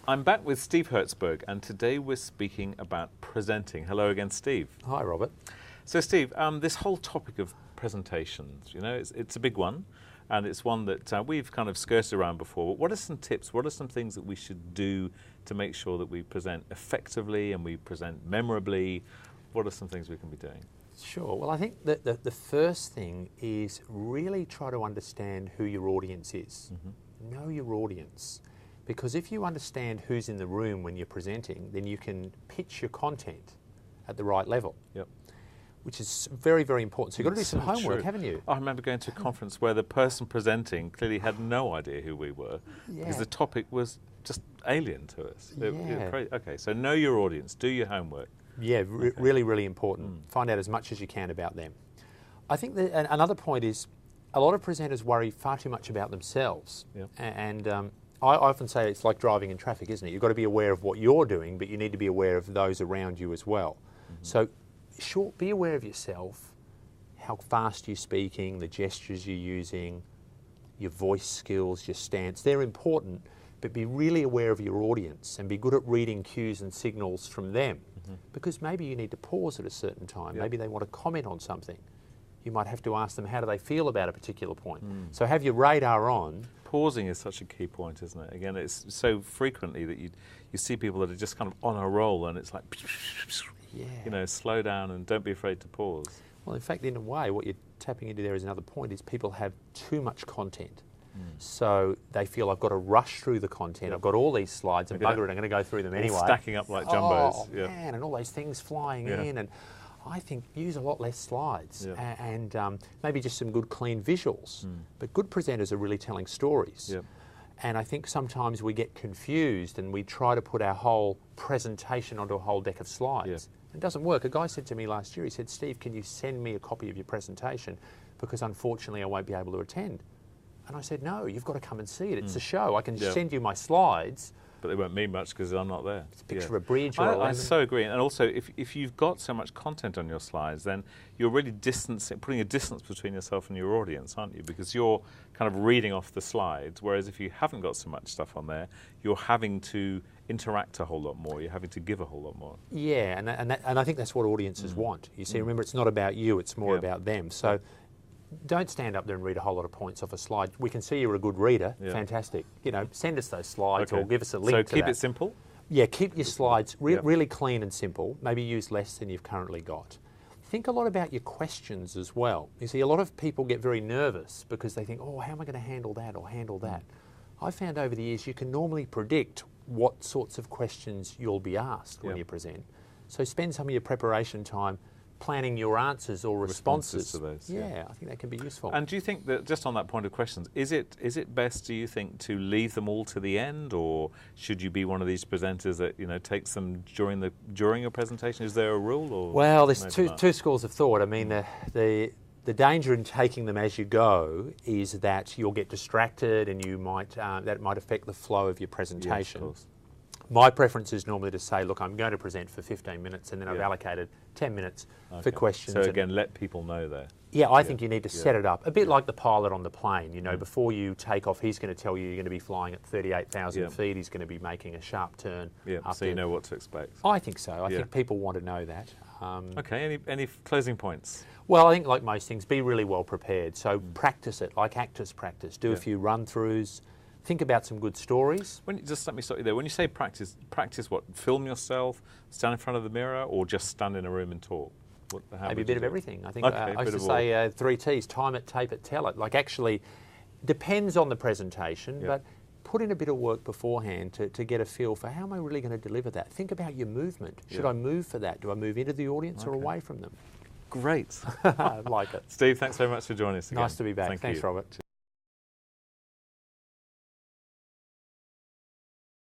I'm back with Steve Hertzberg, and today we're speaking about presenting. Hello again, Steve. Hi, Robert. So, Steve, this whole topic of presentations, you know, it's a big one, and it's one that we've kind of skirted around before. But what are some tips? What are some things that we should do to make sure that we present effectively and we present memorably? What are some things we can be doing? Sure. Well, I think that the first thing is really try to understand who your audience is. Mm-hmm. Know your audience. Because if you understand who's in the room when you're presenting, then you can pitch your content at the right level. Yep. Which is very, very important. So you've got to do some homework, haven't you? I remember going to a conference where the person presenting clearly had no idea who we were because the topic was just alien to us. Okay, so know your audience, do your homework. Yeah, really, really important. Find out as much as you can about them. I think that another point is a lot of presenters worry far too much about themselves. Yep. And I often say it's like driving in traffic, isn't it? You've got to be aware of what you're doing, but you need to be aware of those around you as well. So be aware of yourself, how fast you're speaking, the gestures you're using, your voice skills, your stance. They're important, but be really aware of your audience and be good at reading cues and signals from them. Because maybe you need to pause at a certain time. Yep. Maybe they want to comment on something. You might have to ask them how do they feel about a particular point. So have your radar on. Pausing is such a key point, isn't it? Again, it's so frequently that you see people that are just kind of on a roll and it's like, you know, slow down and don't be afraid to pause. Well, in fact, in a way, what you're tapping into there is another point, is people have too much content. So they feel I've got to rush through the content. I've got all these slides and bugger it, I'm going to go through them anyway. Stacking up like jumbos. Oh, man, and all those things flying in. And I think use a lot less slides and maybe just some good clean visuals. But good presenters are really telling stories. And I think sometimes we get confused and we try to put our whole presentation onto a whole deck of slides. It doesn't work. A guy said to me last year, he said, Steve, can you send me a copy of your presentation? Because unfortunately I won't be able to attend. And I said, no, you've got to come and see it. It's a show. I can send you my slides. But they won't mean much because I'm not there. It's a picture of a bridge or a lemon. I so agree. And also, if you've got so much content on your slides, then you're really putting a distance between yourself and your audience, aren't you? Because you're kind of reading off the slides, whereas if you haven't got so much stuff on there, you're having to interact a whole lot more. You're having to give a whole lot more. Yeah, and I think that's what audiences want. You see, remember, it's not about you, it's more about them. So don't stand up there and read a whole lot of points off a slide. We can see you're a good reader. Fantastic. You know, send us those slides or give us a link to that. So keep it simple? Yeah, keep your slides really clean and simple. Maybe use less than you've currently got. Think a lot about your questions as well. You see, a lot of people get very nervous because they think, oh, how am I going to handle that or handle that? I've found over the years you can normally predict what sorts of questions you'll be asked when you present. So spend some of your preparation time planning your answers or responses to those. I think that can be useful. And do you think that, just on that point of questions, is it best, do you think, to leave them all to the end, or should you be one of these presenters that, you know, takes them during a presentation? Is there a rule? Or well, there's two schools of thought. I mean, the danger in taking them as you go is that you'll get distracted and you might that might affect the flow of your presentation. Yes, of course. My preference is normally to say, look, I'm going to present for 15 minutes and then I've allocated 10 minutes for questions. So again, let people know there. Yeah, I think you need to set it up. A bit like the pilot on the plane. You know, before you take off, he's going to tell you you're going to be flying at 38,000 feet. He's going to be making a sharp turn. So you know what to expect. I think so. I think people want to know that. Okay, any closing points? Well, I think like most things, be really well prepared. So practice it, like actors practice. Do a few run-throughs. Think about some good stories. Just let me stop you there. When you say practice what? Film yourself, stand in front of the mirror, or just stand in a room and talk? Maybe a bit of everything. I think I used to say 3 T's, time it, tape it, tell it. Like actually, depends on the presentation, but put in a bit of work beforehand to get a feel for how am I really going to deliver that. Think about your movement. Should I move for that? Do I move into the audience or away from them? Great. I like it. Steve, thanks very much for joining us again. Nice to be back. Thanks, Robert.